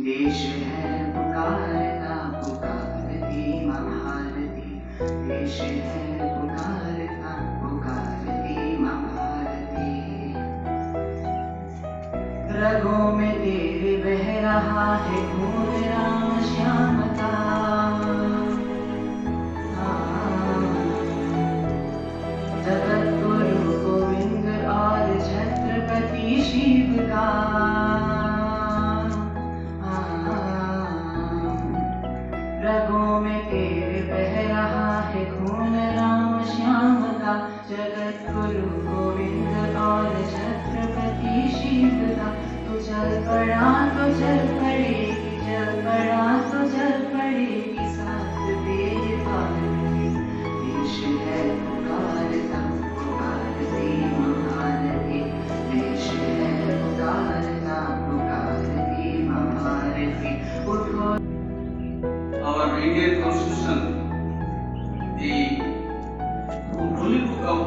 देश है पुकारता पुकारती माँ भारती, देश है पुकारता पुकारती माँ भारती। रगों में तेरे बह रहा है खून राम श्याम का, जगत गुरु गोविंद और छत्रपति शिव का। रगों में तेरे बह रहा है खून राम श्याम का, जगत गुरु गोविंद और छत्रपति शिव का। तो चल पड़ा तो चल पड़ेगी, चल पड़ा तो चल पड़ेगी साथ तेरे भारती। देश है पुकारता पुकारती माँ भारती, देश है पुकारता पुकारती माँ भारती। उठो our Indian Constitution, the holy book of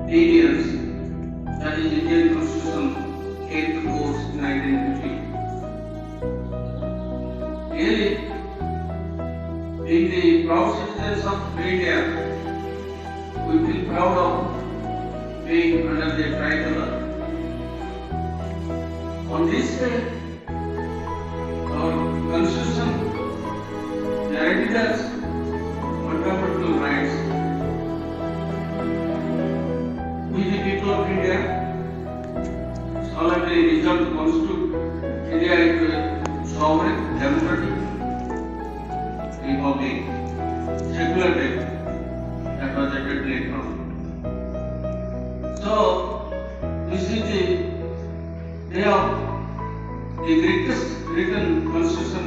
8 years, that is Indian Constitution, 8th course, 1950. Really, in the proud citizens of India, we feel proud of being under the tricolor. On this day, our Constitution guaranteed us fundamental rights. We the people of India solemnly resolve to constitute India into a sovereign, democratic republic, secular state that was a great economy. So, this is the day of the greatest written constitution.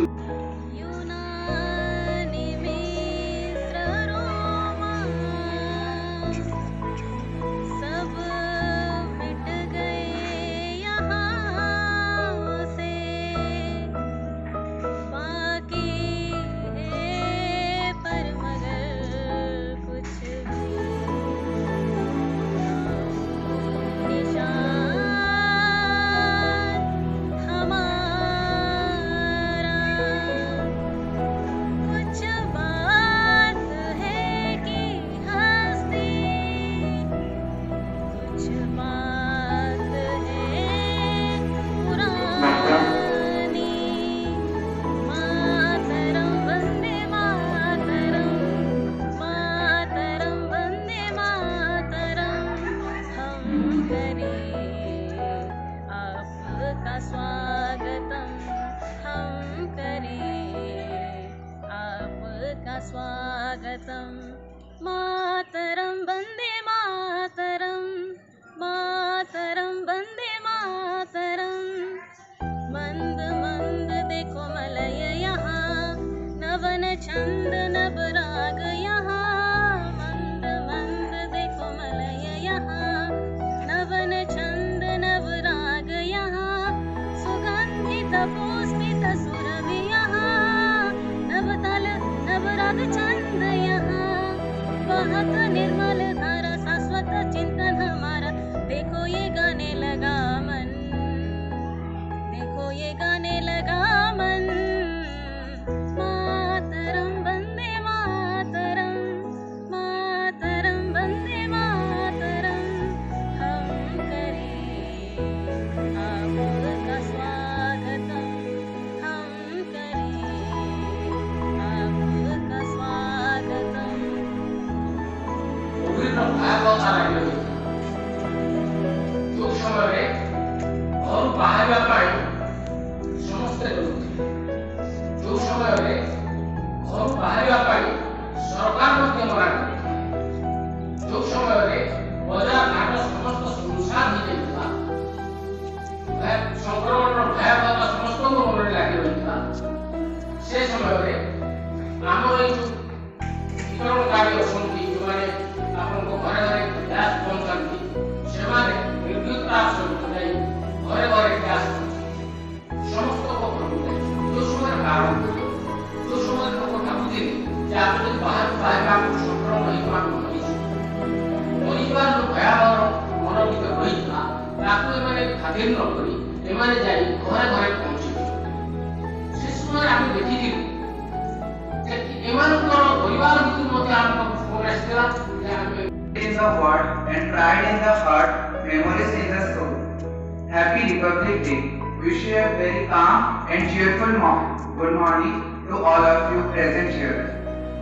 स्वागतम मातरम वंदे मातरम, मातरम वंदे मातरम। मंद मंद देखो Malay यहाँ, नवन छंद नव राग यहाँ। मंद मंद देखो मलय यहाँ, नवन छंद नव राग यहाँ। सुगंधित पुष्पित सुरभ यहाँ, नवतल नवराग छंद यहाँ। बहुत निर्मल ହେଇଥିଲା ତାକୁ ଏମାନେ ଖାତିର ନ କରି ଏମାନେ ଯାଇ ଘରେ ଘରେ ପହଞ୍ଚିଲେ। ସେ ସମୟରେ ଆମେ ଦେଖିଥିଲୁ ଯେ ଏମାନଙ୍କର ପରିବାର ଭିତରୁ ମଧ୍ୟ ଆମ ଫୋନ ଆସିଥିଲା ଯେ ଆମେ in the word and pride in the heart, memories in the soul. Happy Republic Day. Wish you a very calm and cheerful good morning to all of you present here.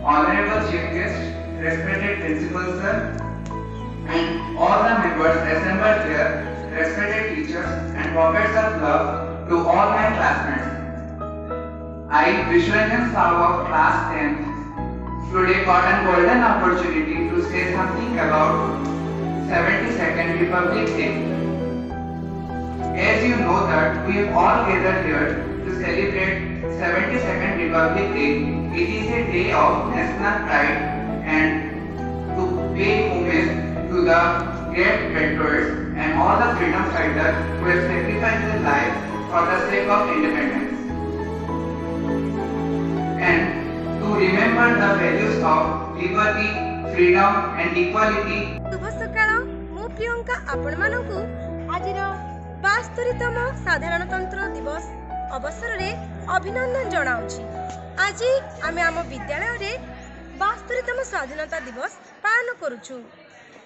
Honorable Chief Guest, respected Principal Sir, and all the members assembled here, respected teachers and pockets of love to all my classmates. I, Vishwaranjan Sahu of class 10th, today got an golden opportunity to say something about 72nd Republic Day. As you know that we have all gathered here to celebrate 72nd Republic Day. It is a day of national pride and to pay homage to the great patriots and all the freedom fighters who have sacrificed their lives for the sake of independence. And to remember the values of liberty, freedom and equality. शुभ सकाळ मु प्रियंका आपण मानकु आजिर 72तम साधारणतंत्र दिवस अवसर रे अभिनंदन जणाउछि। आज आमे आम विद्यालय रे 72तम स्वाधीनता दिवस पालन करूछु।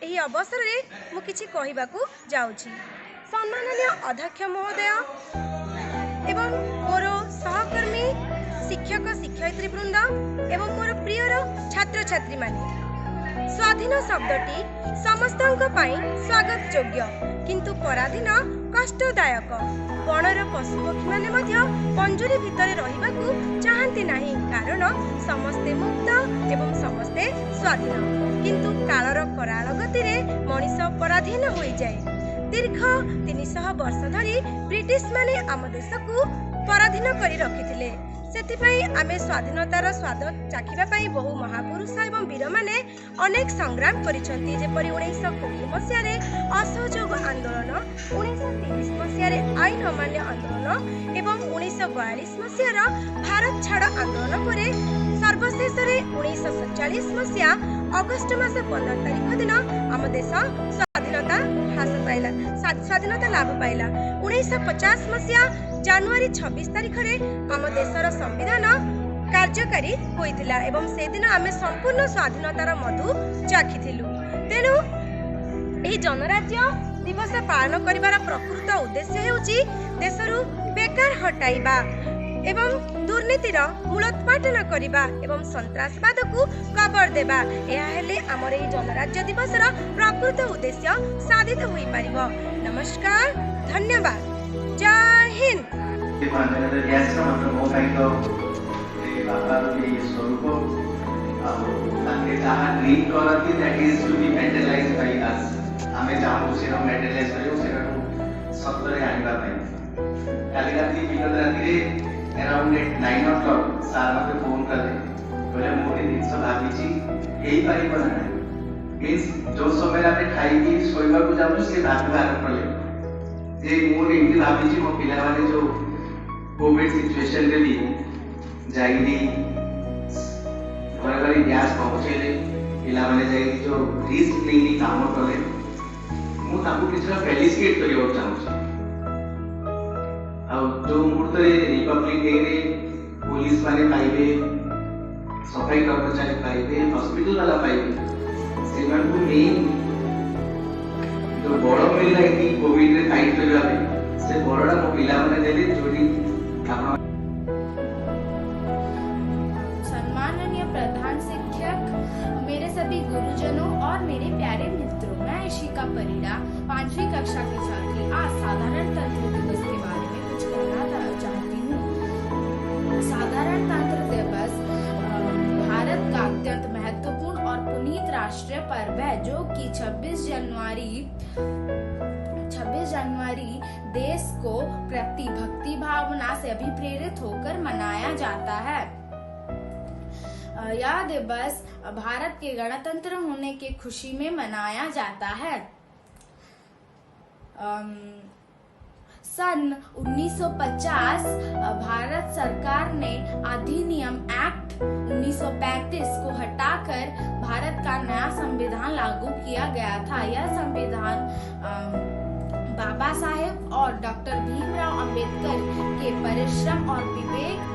एही अवसर रे मु किछि कहिबाकू जाउछि। सम्माननीय अध्यक्ष महोदय एवं मोर सहकर्मी शिक्षक शिक्षयित्री वृंद एवं मोर प्रियर छात्र छात्री माने स्वाधीन शब्दटी समस्तଙ୍କ ପାଇଁ स्वागत योग्य किंतु पराधीन कष्टदायक। वणर पशुपक्षी माने ମଧ୍ୟ पंजुरी भितर रहिबाकू चाहंती नाही कारण समस्ते मुक्त एवं समस्ते स्वाधीन किंतु कालर कराल गतिरे मनीष पराधीन होई जाए। दीर्घ 300 वर्ष धरी ब्रिटिश माने आम देशकू पराधीन करी रखिथिले। सेतिपई आमे स्वाधीनतार स्वाद चाखिबा पई बहु महापुरुष एवं वीर माने अनेक संग्राम करिसंती जेपरि 1920 मसिया रे असहयोग आंदोलन, 1930 मसिया रे आईन अमान्य आंदोलन एवं 1942 मसिया रा भारत छाड़ आंदोलन परे सर्वशेष रे 1947 मसिया अगस्त मास 15 तारिख दिन आम देश स्वाधीनता लाभ पाइला। 1950 मसिया जनवरी 26 तारिख रे आम देशर संविधान कार्यकारी होइतिला एवं से दिन आमे संपूर्ण स्वाधीनतार मधु चाखिथिलु। तेनु एही जनराज्य दिवस पालन करिवार प्रकृत उद्देश्य हेउची देशरु बेकार हटाइबा एवं दुर्नीतिर मूलोत्पाटन करिबा एवं सन्त्रासवाद को कबर देबा। एहा हेले हमर एही जनराज्य दिवसर प्रकृत उद्देश्य साधित होई पारिबो। नमस्कार, धन्यवाद, जय हिंद। अराउंड 9 o'clock सार मते फोन करले बोले मोटी जिंस भाबीची एही पारिबो ना मींस जो समय आपे खाई की सोइबा को जाबो से भाबी बाहर पड़ले जे मोर एमती भाबीची मो पिला माने जो कोविड सिचुएशन रे भी जाईनी घरे गैस पहुंचेले पिला माने जाई जो रिस्क नहीं काम करले मु ताकू किछरा फेलिसिएट करियो चाहूँ। जो मुहूर्त रिपब्लिक डे रे पुलिस माने पाइबे, सफाई कर्मचारी पाइबे, हॉस्पिटल वाला पाइबे से मन को मेन जो बड़ मिलला कि कोविड रे फाइट करबा से बड़डा मो पिला माने देले जोडी आपण। सम्माननीय प्रधान शिक्षक, मेरे सभी गुरुजनों और मेरे प्यारे मित्रों, मैं इशिका परिड़ा 5वीं कक्षा की छात्री आज साधारणतंत्र दिवस के बारे में कुछ कहना चाहती हूँ। साधारणतंत्र दिवस भारत का अत्यंत महत्वपूर्ण और पुनीत राष्ट्रीय पर्व है जो कि 26 जनवरी देश को प्रति भक्ति भावना से अभिप्रेरित होकर मनाया जाता है। यह दिवस भारत के गणतंत्र होने की खुशी में मनाया जाता है। सन 1950 भारत सरकार ने अधिनियम एक्ट 1935 को हटाकर भारत का नया संविधान लागू किया गया था। यह संविधान बाबा साहेब और डॉक्टर भीमराव अंबेडकर के परिश्रम और विवेक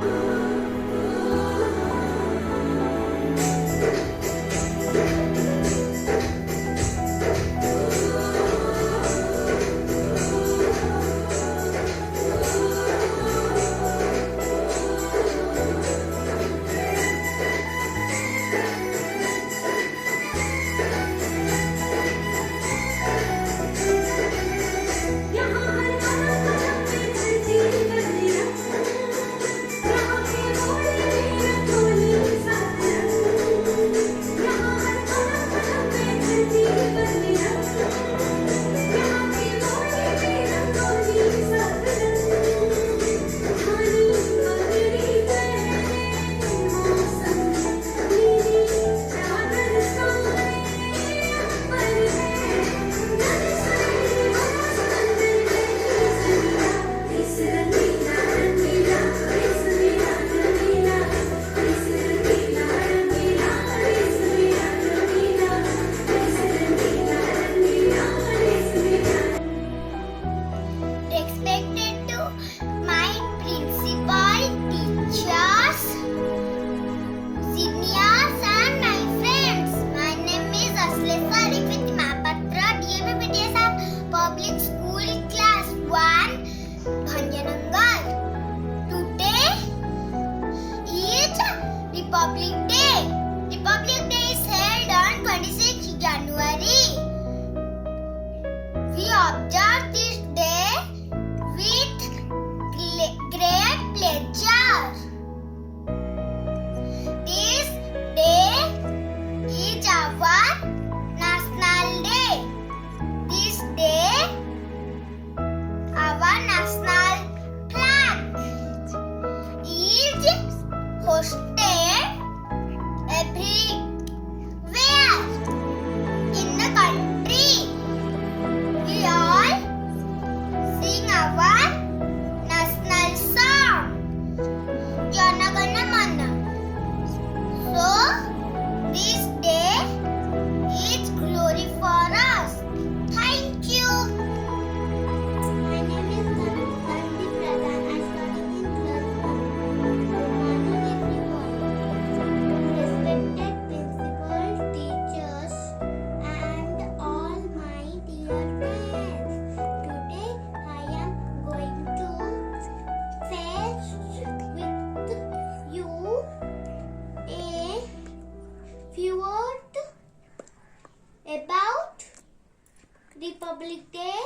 Republic Day.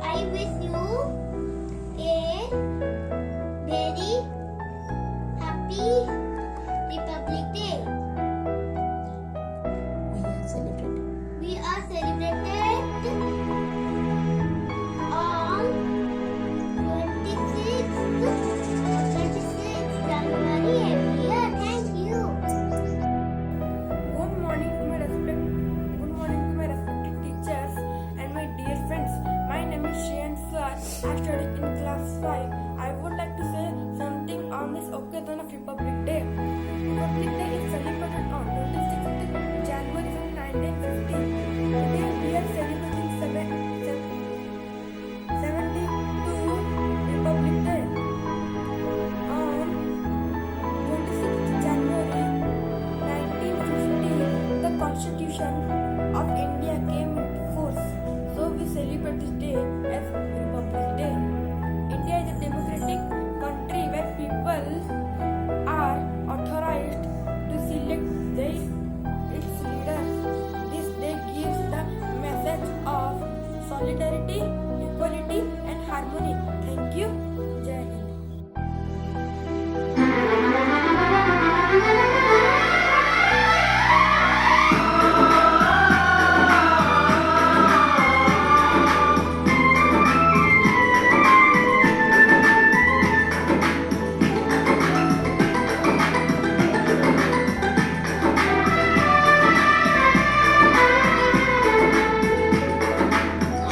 I wish you a very happy Republic Day. We are celebrated on 26th January every year. Thank you. Good morning to my respected teachers and my dear friends. My name is Shayan Sir. I study in class 5. I would like to say something on this occasion of Republic Day. Republic Day is celebrated on 26th January 1950. Today we are celebrating 72 Republic Day. On 26th January 1950, the Constitution of India came into force. So we celebrate this day as Republic Day. India is a democratic country where people are authorized to select its leaders. This day gives the message of solidarity, equality and harmony. Thank you. Jai Hind.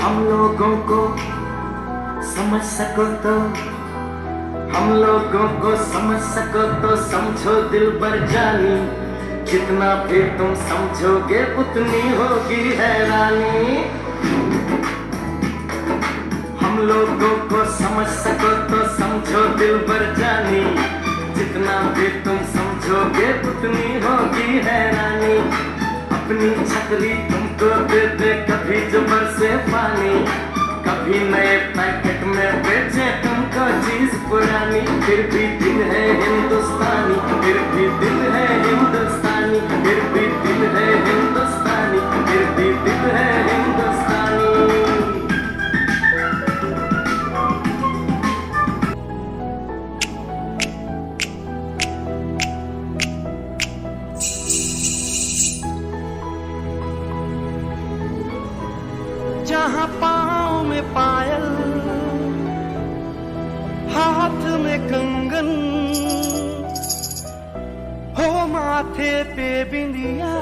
हम लोगों को समझ सको तो हम लोगों को समझ सको तो समझो दिल पर जानी जितना भी तुम समझोगे उतनी होगी हैरानी। हम लोगों को समझ सको तो समझो दिल भर जानी, जितना भी तुम समझोगे उतनी होगी हैरानी। अपनी छतरी तुमको दे दे कभी जो बरसे पानी, कभी नए पैकेट में बेचे तुमको चीज पुरानी। फिर भी दिल है हिंदुस्तानी, फिर भी दिल है हिंदुस्तानी, फिर भी दिल है हिंदुस्तानी, फिर भी दिल है हिंदुस्तानी। जहाँ पाँव में पायल, हाथ में कंगन, हो माथे पे बिंदिया,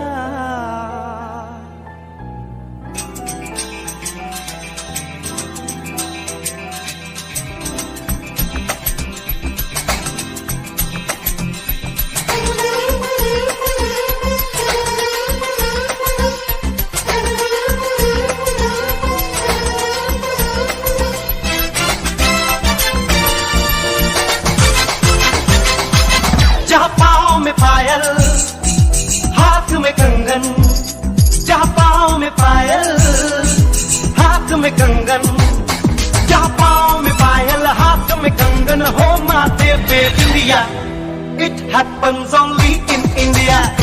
जहाँ पाँव में पायल, हाथ में कंगन, जहाँ पाँव में पायल, हाथ में कंगन, जहाँ पाँव में पायल, हाथ में कंगन, हो माथे पे बिंदिया। It happens only in India.